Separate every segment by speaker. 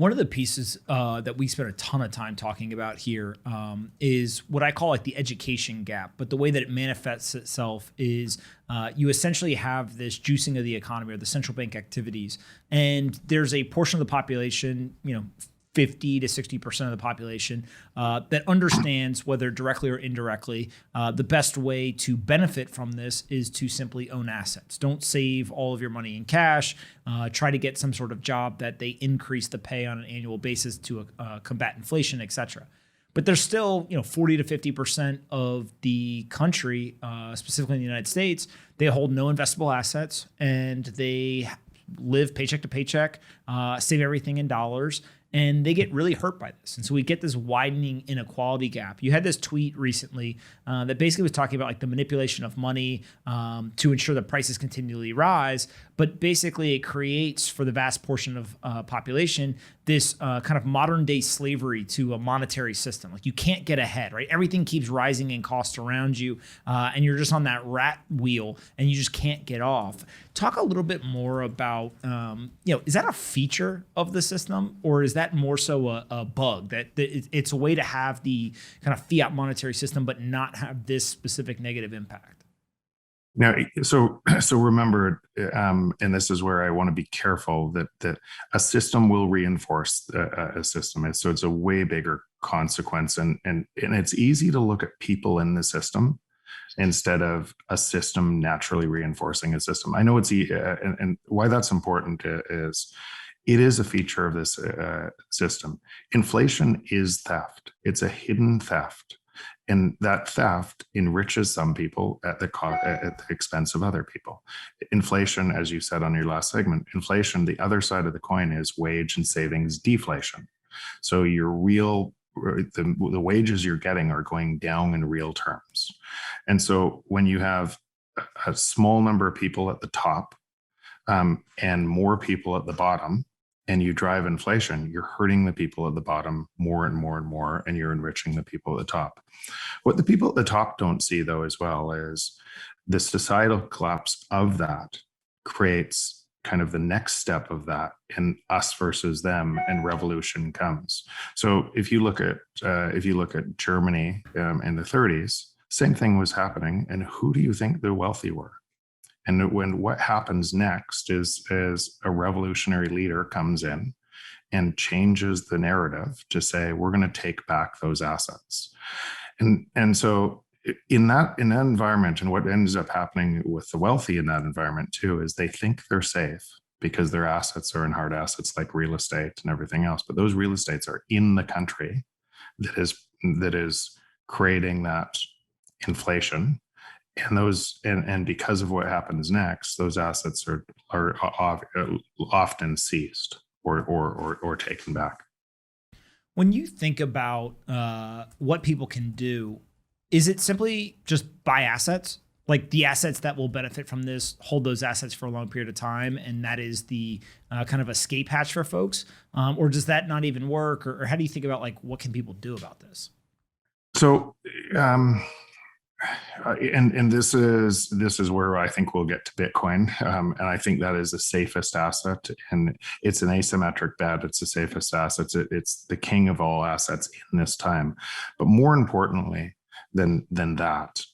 Speaker 1: One of the pieces that we spent a ton of time talking about here is what I call like the education gap. But the way that it manifests itself is you essentially have this juicing of the economy or the central bank activities, and there's a portion of the population, 50 to 60% of the population that understands, whether directly or indirectly, the best way to benefit from this is to simply own assets. Don't save all of your money in cash. Try to get some sort of job that they increase the pay on an annual basis to combat inflation, et cetera. But there's still, 40 to 50% of the country, specifically in the United States, they hold no investable assets and they live paycheck to paycheck, save everything in dollars, and they get really hurt by this. And so we get this widening inequality gap. You had this tweet recently that basically was talking about like the manipulation of money to ensure that prices continually rise. But basically it creates for the vast portion of population this kind of modern day slavery to a monetary system. Like you can't get ahead, right? Everything keeps rising in cost around you and you're just on that rat wheel and you just can't get off. Talk a little bit more about, is that a feature of the system or is that more so a bug that it's a way to have the kind of fiat monetary system but not have this specific negative impact?
Speaker 2: Now, so remember, and this is where I want to be careful that a system will reinforce a system. So it's a way bigger consequence, and it's easy to look at people in the system instead of a system naturally reinforcing a system. I know it's and why that's important is it is a feature of this system. Inflation is theft. It's a hidden theft. And that theft enriches some people at the expense of other people. Inflation, as you said on your last segment, inflation, the other side of the coin is wage and savings deflation. So the wages you're getting are going down in real terms. And so when you have a small number of people at the top and more people at the bottom, and you drive inflation, you're hurting the people at the bottom more and more and more, and you're enriching the people at the top. What the people at the top don't see, though, as well, is the societal collapse of that creates kind of the next step of that, and us versus them, and revolution comes. So if you look at Germany in the 30s, same thing was happening, and who do you think the wealthy were? And what happens next is a revolutionary leader comes in and changes the narrative to say, we're going to take back those assets. And so in that environment, and what ends up happening with the wealthy in that environment too, is they think they're safe because their assets are in hard assets like real estate and everything else. But those real estates are in the country that is creating that inflation. And because of what happens next, those assets are often seized or taken back.
Speaker 1: When you think about what people can do, is it simply just buy assets? Like the assets that will benefit from this, hold those assets for a long period of time, and that is the kind of escape hatch for folks? Or does that not even work? Or how do you think about like what can people do about this?
Speaker 2: So and this is where I think we'll get to Bitcoin, and I think that is the safest asset, and it's an asymmetric bet. It's the safest asset. It's the king of all assets in this time. But more importantly than that,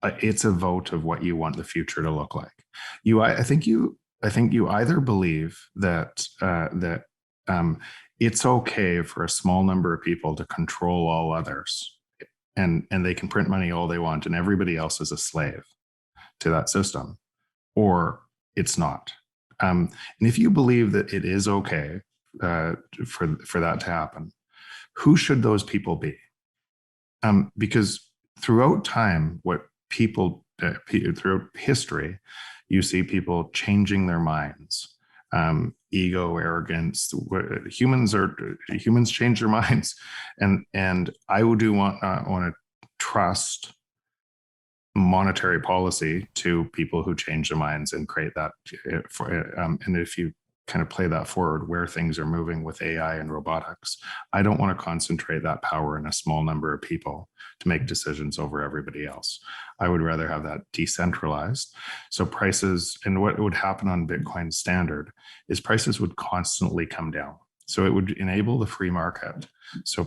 Speaker 2: it's a vote of what you want the future to look like. I think you either believe that it's okay for a small number of people to control all others. And they can print money all they want, and everybody else is a slave to that system, or it's not. And if you believe that it is okay for that to happen, who should those people be? Because throughout time, throughout history, you see people changing their minds. Ego, arrogance. Humans change their minds, and I do want to trust monetary policy to people who change their minds and create that. And if you kind of play that forward, where things are moving with AI and robotics, I don't want to concentrate that power in a small number of people to make decisions over everybody else. I would rather have that decentralized. So prices, and what would happen on Bitcoin Standard is prices would constantly come down. So it would enable the free market. So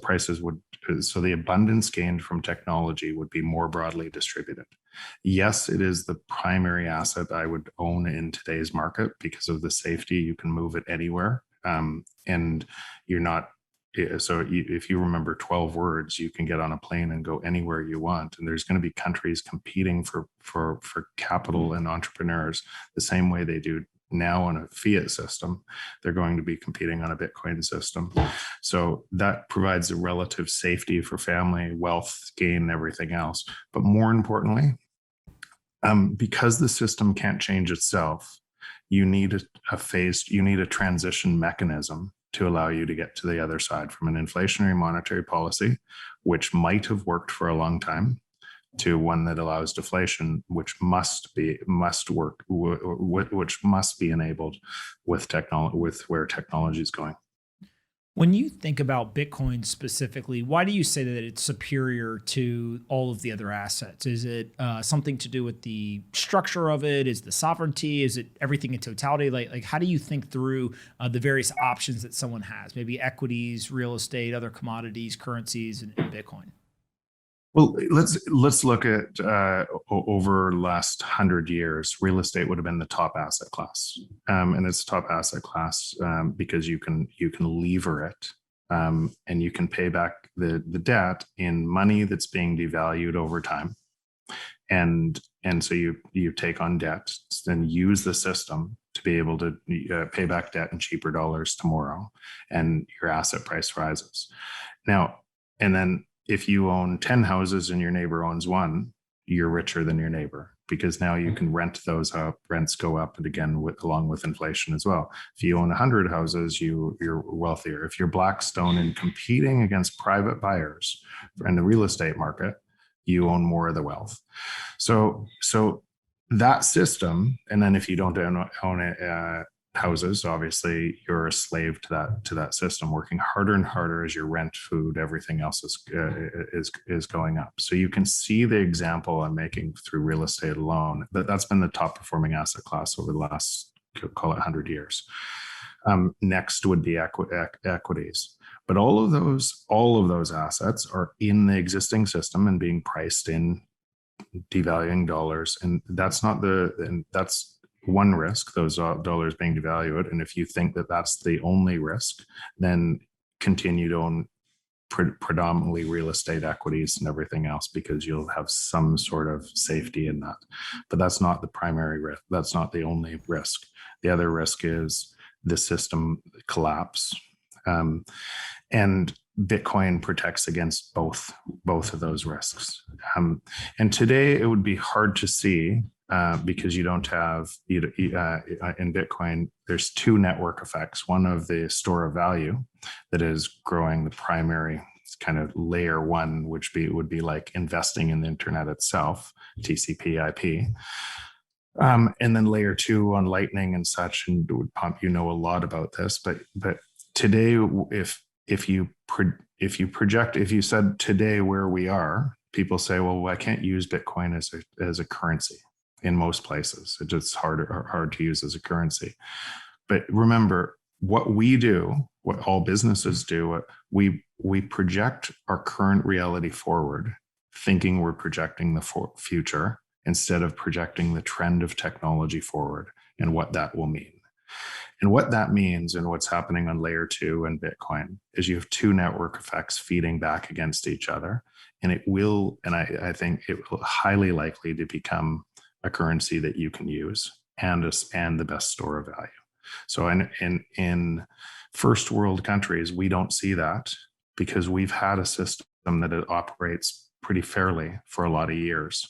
Speaker 2: so the abundance gained from technology would be more broadly distributed. Yes, it is the primary asset I would own in today's market because of the safety. You can move it anywhere, and you're not. So if you remember 12 words, you can get on a plane and go anywhere you want. And there's going to be countries competing for capital and entrepreneurs the same way they do now on a fiat system. They're going to be competing on a Bitcoin system. So that provides a relative safety for family, wealth gain, and everything else. But more importantly, because the system can't change itself, you need a transition mechanism to allow you to get to the other side from an inflationary monetary policy, which might have worked for a long time, to one that allows deflation, which must work, which must be enabled with where technology is going.
Speaker 1: When you think about Bitcoin specifically, why do you say that it's superior to all of the other assets? Is it something to do with the structure of it? Is the sovereignty? Is it everything in totality? Like how do you think through the various options that someone has? Maybe equities, real estate, other commodities, currencies, and Bitcoin.
Speaker 2: Well, let's look at over the last 100 years, real estate would have been the top asset class, and it's a top asset class because you can lever it, and you can pay back the debt in money that's being devalued over time, and so you take on debt, then use the system to be able to pay back debt in cheaper dollars tomorrow, and your asset price rises. Now, and then if you own 10 houses and your neighbor owns one, you're richer than your neighbor because now you can rent those up. Rents go up, and again, along with inflation as well. If you own 100 houses, you're wealthier. If you're Blackstone and competing against private buyers in the real estate market, you own more of the wealth. So that system, and then if you don't own houses, obviously you're a slave to that system, working harder and harder as your rent, food, everything else is going up. So you can see the example I'm making through real estate alone. That's been the top performing asset class over the last, call it 100 years. Next would be equities. But all of those assets are in the existing system and being priced in devaluing dollars, and that's one risk, those dollars being devalued. And if you think that that's the only risk, then continue to own predominantly real estate equities and everything else, because you'll have some sort of safety in that. But that's not the primary risk. That's not the only risk. The other risk is the system collapse. And Bitcoin protects against both of those risks. And today it would be hard to see because you don't have, in Bitcoin, there's two network effects. One of the store of value that is growing the primary kind of layer one, which would be like investing in the internet itself, TCP IP. And then layer two on Lightning and such, and Pomp, a lot about this, but today, if you said today where we are, people say, well, I can't use Bitcoin as a currency in most places. It's just hard to use as a currency. But remember, what we do, what all businesses do, we project our current reality forward, thinking we're projecting the future instead of projecting the trend of technology forward and what that will mean. And what that means and what's happening on layer two and Bitcoin is you have two network effects feeding back against each other. And it will, and I think it will highly likely to become a currency that you can use and the best store of value. So in first world countries, we don't see that because we've had a system that it operates pretty fairly for a lot of years.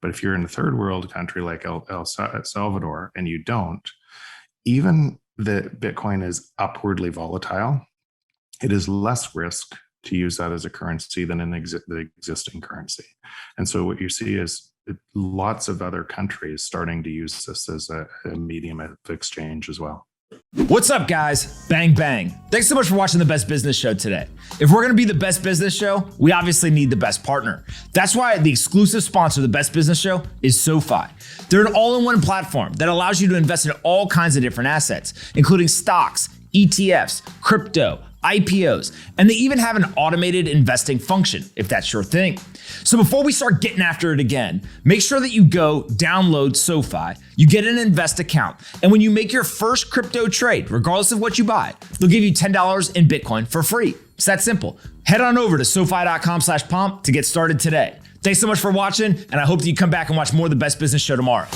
Speaker 2: But if you're in a third world country like El Salvador and you don't, even the Bitcoin is upwardly volatile, it is less risk to use that as a currency than the existing currency. And so what you see is lots of other countries starting to use this as a medium of exchange as well.
Speaker 1: What's up, guys? Bang, bang. Thanks so much for watching the Best Business Show today. If we're going to be the best business show, we obviously need the best partner. That's why the exclusive sponsor of the Best Business Show is SoFi. They're an all-in-one platform that allows you to invest in all kinds of different assets, including stocks, ETFs, crypto, IPOs, and they even have an automated investing function, if that's your thing. So before we start getting after it again, make sure that you go download SoFi, you get an invest account, and when you make your first crypto trade, regardless of what you buy, they'll give you $10 in Bitcoin for free. It's that simple. Head on over to SoFi.com/pomp to get started today. Thanks so much for watching, and I hope that you come back and watch more of the Best Business Show tomorrow.